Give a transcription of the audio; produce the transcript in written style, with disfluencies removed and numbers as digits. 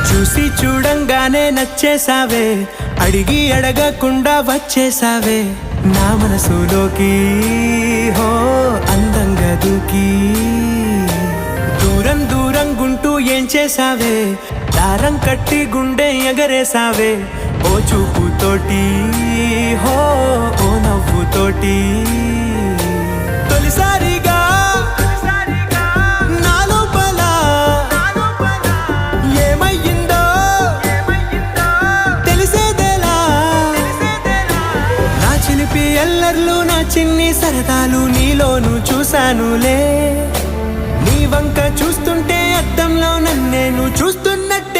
చూసి చూడంగానే నచ్చేసావే, అడిగి అడగకుండా వచ్చేసావే నా మనసులోకి. హో అందంగా దూకి దూరం దూరం గుంటూ ఏం చేసావే, దారం కట్టి గుండె ఎగరేసావే ఓ చూపుతోటి. హో ఓ నవ్వుతోటి తొలిసారిగా నా లోపల ఏమయ్యిందో తెలిసేదేలా. నా చిలిపి ఎల్లర్లు నా చిన్ని సరదాలు నీలోను చూశానులే. నీ వంక చూస్తుంటే అద్దంలో నన్నేను చూస్తున్నట్టు